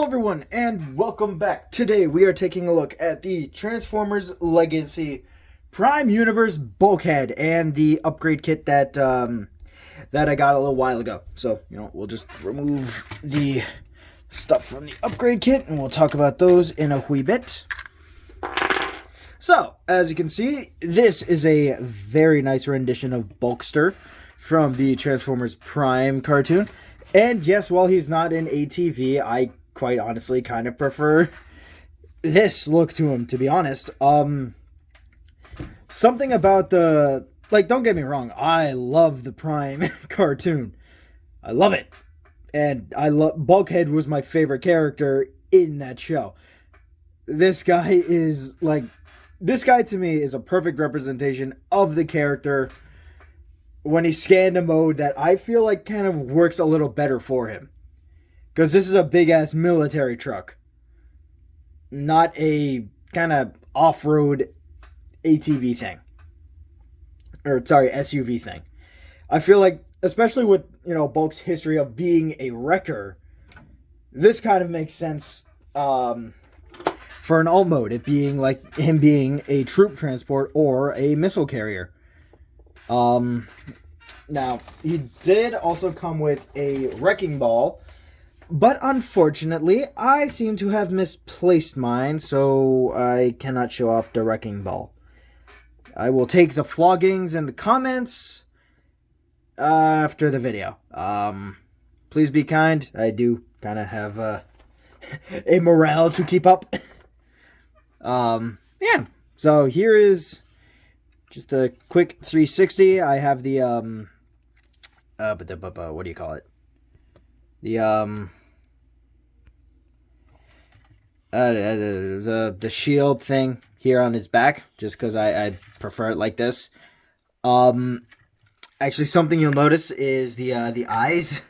everyone, and welcome back. Today we are taking a look at the Transformers Legacy Prime Universe Bulkhead and the upgrade kit that I got a little while ago. So, we'll just remove the stuff from the upgrade kit and we'll talk about those in a wee bit. So, as you can see, this is a very nice rendition of Bulkster from the Transformers Prime cartoon. And yes, while he's not in ATV, I quite honestly kind of prefer this look to him, to be honest. Something about the... don't get me wrong, I love the Prime cartoon. I love it. And Bulkhead was my favorite character in that show. This guy to me is a perfect representation of the character when he scanned a mode that I feel like kind of works a little better for him. Because this is a big-ass military truck. Not a kind of off-road ATV thing. Or, sorry, SUV thing. I feel like, especially with, Bulk's history of being a wrecker, this kind of makes sense for an alt mode. It being like him being a troop transport or a missile carrier. Now, he did also come with a wrecking ball, but unfortunately, I seem to have misplaced mine, so I cannot show off the wrecking ball. I will take the floggings and the comments after the video. Please be kind. I do kind of have a morale to keep up. Yeah. So here is just a quick 360. I have the what do you call it? The shield thing here on his back, just because I prefer it like this. Actually, something you'll notice is the eyes.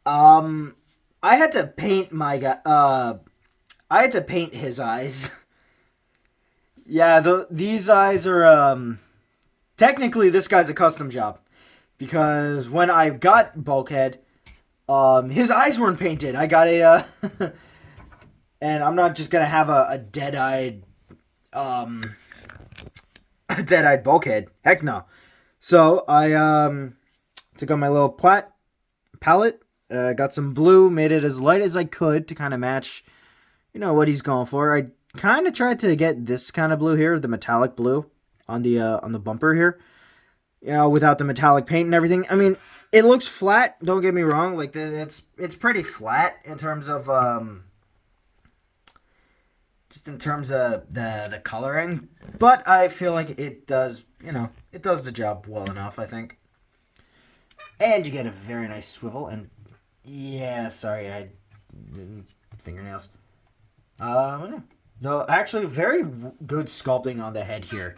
I had to paint my guy. I had to paint his eyes. Yeah, these eyes are technically this guy's a custom job, because when I got Bulkhead, his eyes weren't painted. I got a and I'm not just gonna have a dead-eyed Bulkhead. Heck no. So I took out my little palette, got some blue, made it as light as I could to kind of match, what he's going for. I kind of tried to get this kind of blue here, the metallic blue on the bumper here, without the metallic paint and everything. I mean, it looks flat. Don't get me wrong. Like, it's pretty flat in terms of just in terms of the coloring, but I feel like it does, it does the job well enough, I think. And you get a very nice swivel, and yeah, sorry, I fingernails. So actually, very good sculpting on the head here.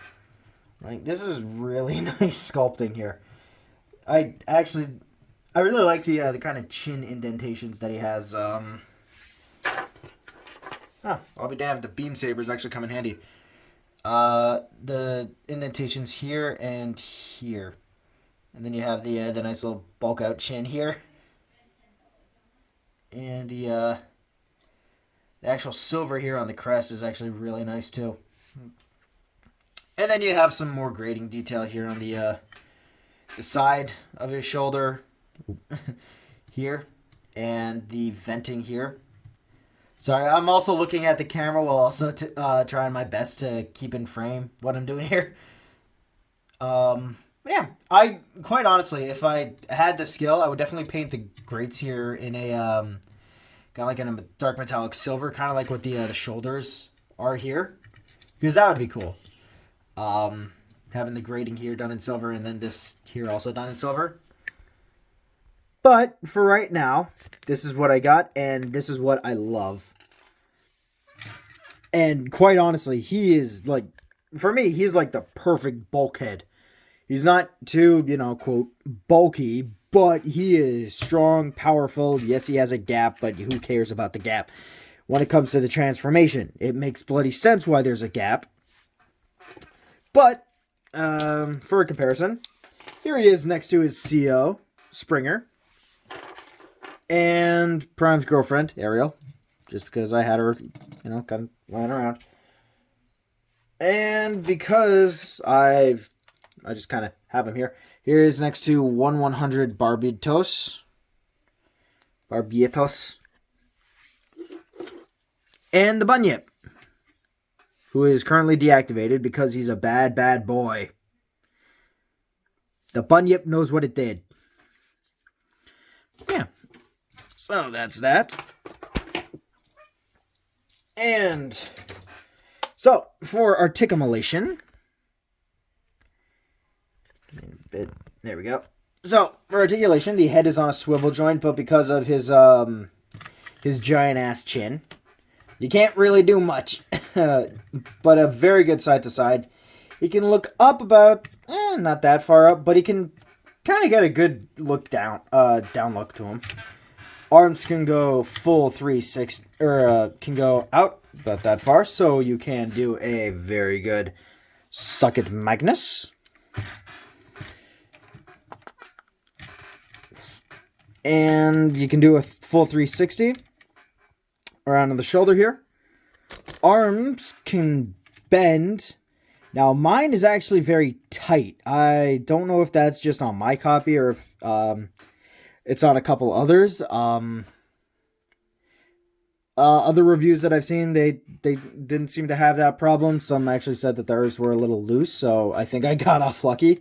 Like, this is really nice sculpting here. I really like the kind of chin indentations that he has. I'll be damned, the beam sabers actually come in handy. The indentations here and here, and then you have the nice little bulk out chin here, and the actual silver here on the crest is actually really nice too. And then you have some more grading detail here on the side of his shoulder here, and the venting here. Sorry, I'm also looking at the camera while also trying my best to keep in frame what I'm doing here. Yeah, I quite honestly, if I had the skill, I would definitely paint the grates here in a kind of like in a dark metallic silver, kind of like what the shoulders are here, because that would be cool. Having the grating here done in silver, and then this here also done in silver. But for right now, this is what I got, and this is what I love. And quite honestly, he is for me, he's like the perfect Bulkhead. He's not too, quote, bulky, but he is strong, powerful. Yes, he has a gap, but who cares about the gap? When it comes to the transformation, it makes bloody sense why there's a gap. But, for a comparison, here he is next to his CO, Springer, and Prime's girlfriend, Ariel. just because I had her, kind of lying around. And because I just kind of have him here. Here is next to 1/100 Barbitos. And the Bunyip, who is currently deactivated because he's a bad, bad boy. The Bunyip knows what it did. Yeah. So that's that. And so for Articulation, there we go. So for Articulation, the head is on a swivel joint, but because of his giant ass chin, you can't really do much. But a very good side to side. He can look up about, not that far up, but he can kind of get a good look down look to him. Arms can go full 360, or can go out about that far, so you can do a very good Suck It Magnus. And you can do a full 360 around on the shoulder here. Arms can bend. Now, mine is actually very tight. I don't know if that's just on my copy or if it's on a couple others. Other reviews that I've seen, they didn't seem to have that problem. Some actually said that theirs were a little loose, so I think I got off lucky.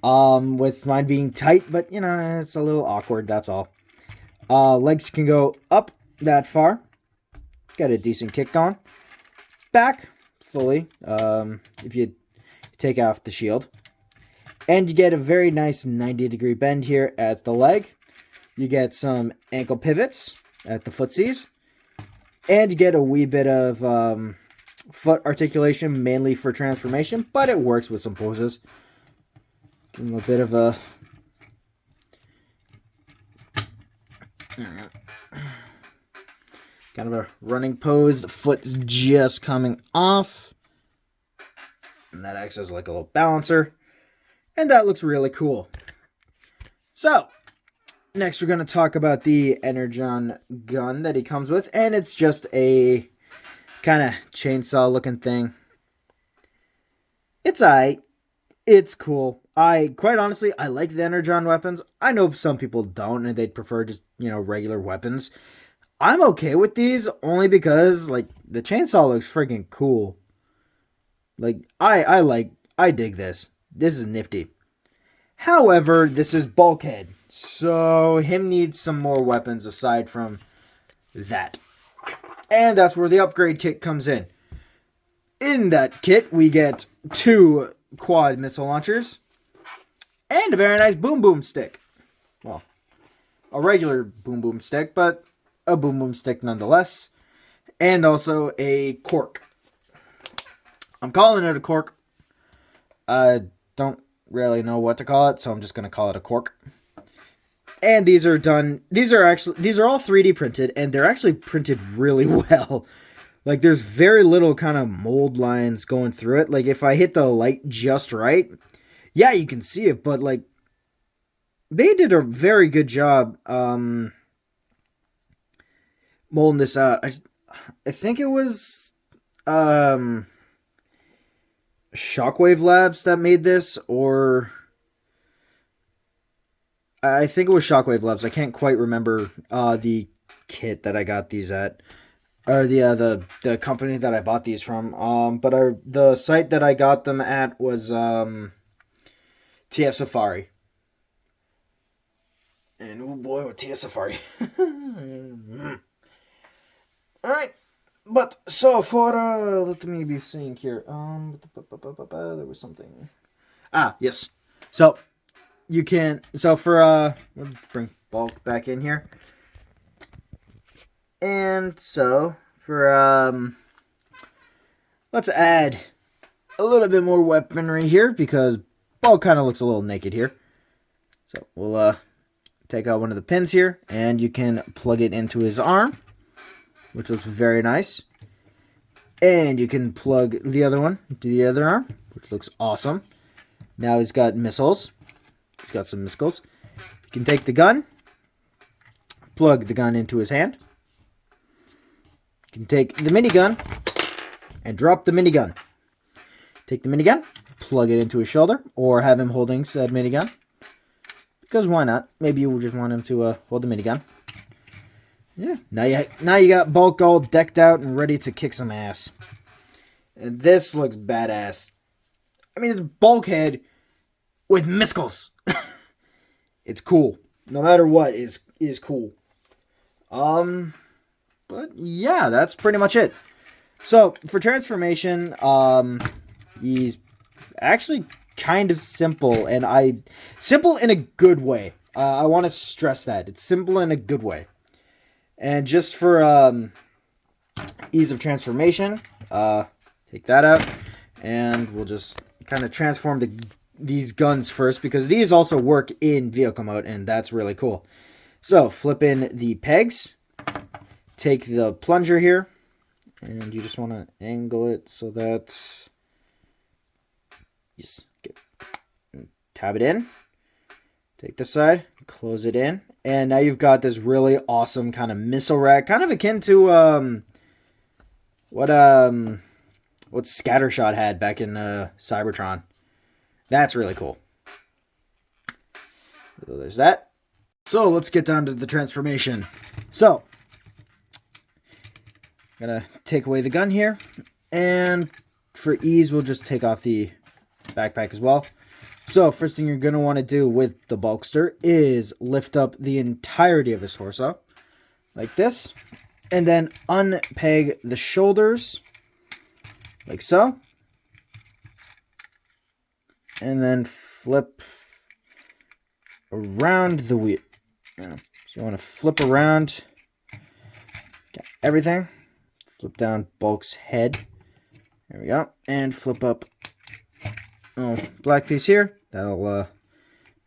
With mine being tight, but, it's a little awkward, that's all. Legs can go up that far. Got a decent kick on. Back, fully, if you take off the shield. And you get a very nice 90-degree bend here at the leg. You get some ankle pivots at the footsies. And you get a wee bit of foot articulation, mainly for transformation, but it works with some poses. Give him a bit of a... kind of a running pose. The foot's just coming off. And that acts as like a little balancer. And that looks really cool. So, next we're going to talk about the Energon gun that he comes with. And it's just a kind of chainsaw looking thing. It's alright. It's cool. Quite honestly, I like the Energon weapons. I know some people don't and they'd prefer just, regular weapons. I'm okay with these only because, the chainsaw looks freaking cool. I dig this. This is nifty. However, this is Bulkhead, so him needs some more weapons aside from that. And that's where the upgrade kit comes in. In that kit, we get 2 quad missile launchers and a very nice boom boom stick. Well, a regular boom boom stick, but a boom boom stick nonetheless. And also a cork. I'm calling it a cork. I don't really know what to call it, so I'm just going to call it a cork. And these are all 3D printed, and they're actually printed really well. There's very little kind of mold lines going through it. If I hit the light just right, yeah, you can see it, but, they did a very good job, molding this out. I think it was, Shockwave Labs that made this, or I think it was Shockwave Labs. I can't quite remember the kit that I got these at, or the company that I bought these from. But the site that I got them at was TF Safari. And oh boy, with TF Safari. All right. But, so, for, let me be seeing here, there was something, yes, so, you can, so for, let's bring Bulk back in here, and so, for, let's add a little bit more weaponry here, because Bulk kind of looks a little naked here, so, we'll, take out one of the pins here, and you can plug it into his arm, which looks very nice. And you can plug the other one to the other arm, which looks awesome. Now he's got missiles. He's got some missiles. You can take the gun, plug the gun into his hand. You can take the minigun and drop the minigun. Take the minigun, plug it into his shoulder, or have him holding said minigun. Because why not? Maybe you just want him to hold the minigun. Yeah. Now you got Bulk all decked out and ready to kick some ass. And this looks badass. I mean, it's Bulkhead with missiles. It's cool. No matter what is cool. But yeah, that's pretty much it. So for transformation, he's actually kind of simple, and simple in a good way. I want to stress that it's simple in a good way. And just for ease of transformation, take that out, and we'll just kind of transform these guns first, because these also work in vehicle mode, and that's really cool. So flip in the pegs, take the plunger here, and you just want to angle it so that tab it in, take this side, close it in, and now you've got this really awesome kind of missile rack, kind of akin to what Scattershot had back in Cybertron. That's really cool. So there's that. So let's get down to the transformation. So I'm gonna take away the gun here, and for ease we'll just take off the backpack as well. So first thing you're gonna want to do with the Bulkster is lift up the entirety of his torso like this, and then unpeg the shoulders like so, and then flip around the wheel. So you want to flip around, got everything, flip down Bulk's head, there we go, and flip up black piece here. That'll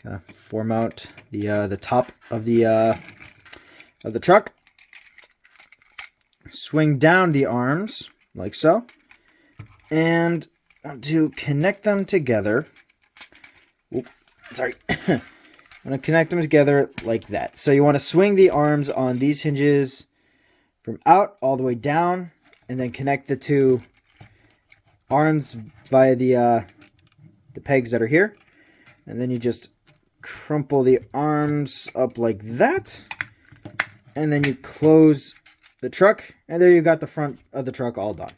kind of form out the top of the truck. Swing down the arms like so, and want to connect them together. Oop, sorry. I'm going to connect them together like that. So you want to swing the arms on these hinges from out all the way down, and then connect the two arms via the pegs that are here. And then you just crumple the arms up like that, and then you close the truck, and there you got the front of the truck all done.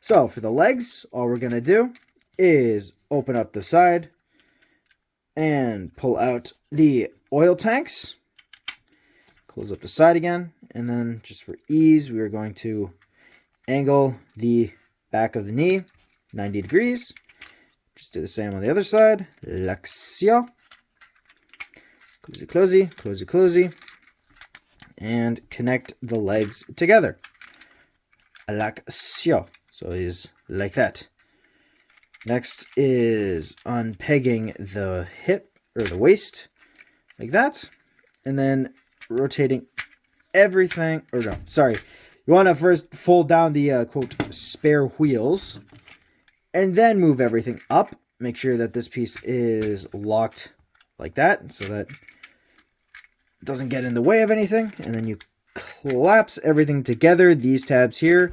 So for the legs, all we're going to do is open up the side and pull out the oil tanks, close up the side again, and then just for ease, we are going to angle the back of the knee 90 degrees. Just do the same on the other side, like so. Closey, closey, closey, closey, and connect the legs together, like so. So it is like that. Next is unpegging the hip or the waist like that, and then rotating everything. Or no, sorry, you want to first fold down the quote spare wheels, and then move everything up. Make sure that this piece is locked like that, so that it doesn't get in the way of anything. And then you collapse everything together. These tabs here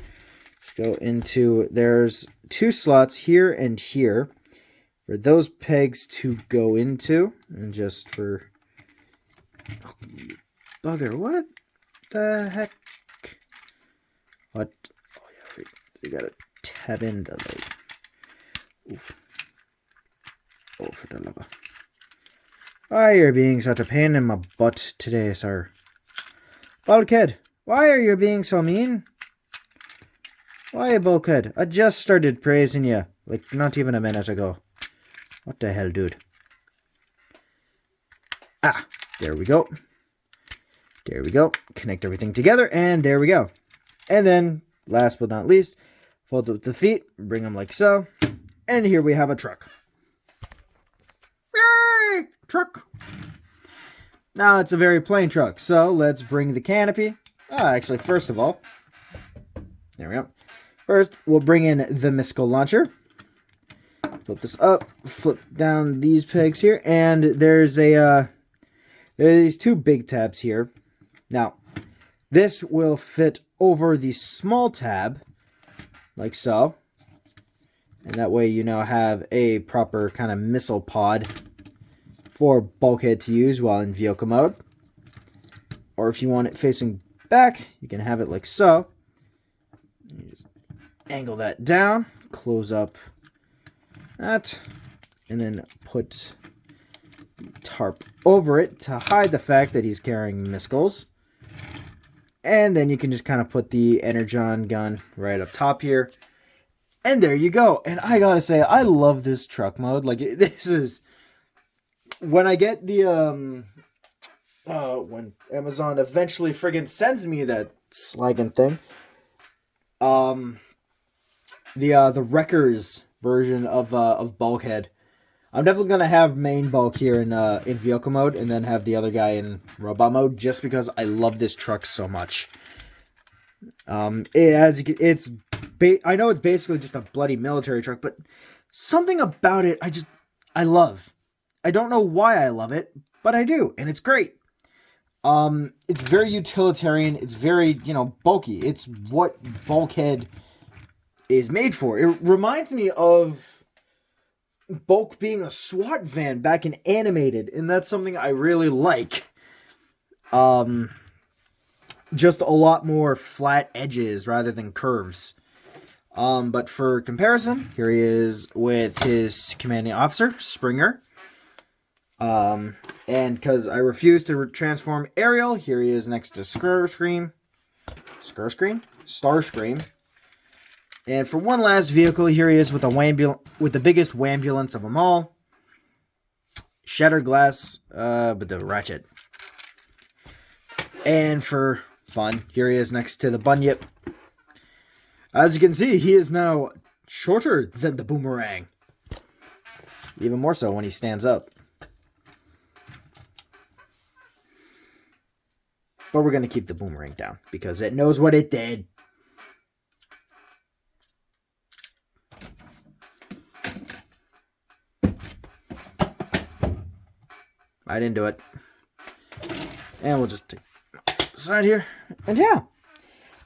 go into, there's two slots here and here for those pegs to go into. And just for, oh, bugger, what the heck? What? Oh yeah, wait, you gotta tab in the leg. Oof. Oh, for the love of... Why you're being such a pain in my butt today, sir? Bulkhead, why are you being so mean? Why, Bulkhead? I just started praising you, like, not even a minute ago. What the hell, dude? Ah, there we go. There we go. Connect everything together, and there we go. And then, last but not least, fold up the feet, bring them like so, and here we have a truck. Yay! Truck! Now, it's a very plain truck, so let's bring the canopy. Actually, first of all, there we go. First, we'll bring in the missile launcher. Flip this up, flip down these pegs here, and there's these two big tabs here. Now, this will fit over the small tab, like so. And that way you now have a proper kind of missile pod for Bulkhead to use while in vehicle mode. Or if you want it facing back, you can have it like so. You just angle that down, close up that, and then put the tarp over it to hide the fact that he's carrying missiles. And then you can just kind of put the Energon gun right up top here. And there you go. And I gotta say, I love this truck mode. Like, this is... When I get the, when Amazon eventually friggin' sends me that slagging thing, the Wreckers version of Bulkhead, I'm definitely gonna have main Bulk here in vehicle mode, and then have the other guy in robot mode, just because I love this truck so much. I know it's basically just a bloody military truck, but something about it I love. I don't know why I love it, but I do, and it's great. It's very utilitarian. It's very, bulky. It's what Bulkhead is made for. It reminds me of Bulk being a SWAT van back in animated, and that's something I really like. Just a lot more flat edges rather than curves. But for comparison, here he is with his commanding officer, Springer. And because I refuse to transform Ariel, here he is next to Starscream. And for one last vehicle, here he is with the biggest wambulance of them all. Shattered glass, with the ratchet. And for fun, here he is next to the Bunyip. As you can see, he is now shorter than the Boomerang. Even more so when he stands up. But we're going to keep the Boomerang down because it knows what it did. I didn't do it. And we'll just take the side here. And yeah.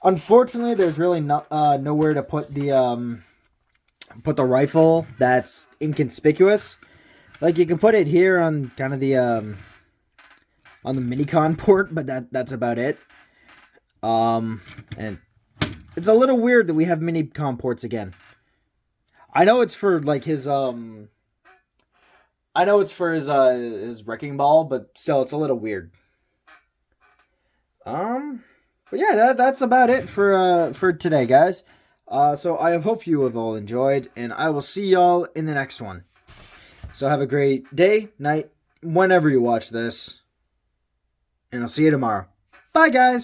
Unfortunately, there's really nowhere to put the rifle that's inconspicuous. Like, you can put it here on kind of the on the Minicon port, but that's about it. And it's a little weird that we have Minicon ports again. I know it's for like his his wrecking ball, but still, it's a little weird. But yeah, that's about it for today, guys. So I hope you have all enjoyed, and I will see y'all in the next one. So have a great day, night, whenever you watch this, and I'll see you tomorrow. Bye, guys!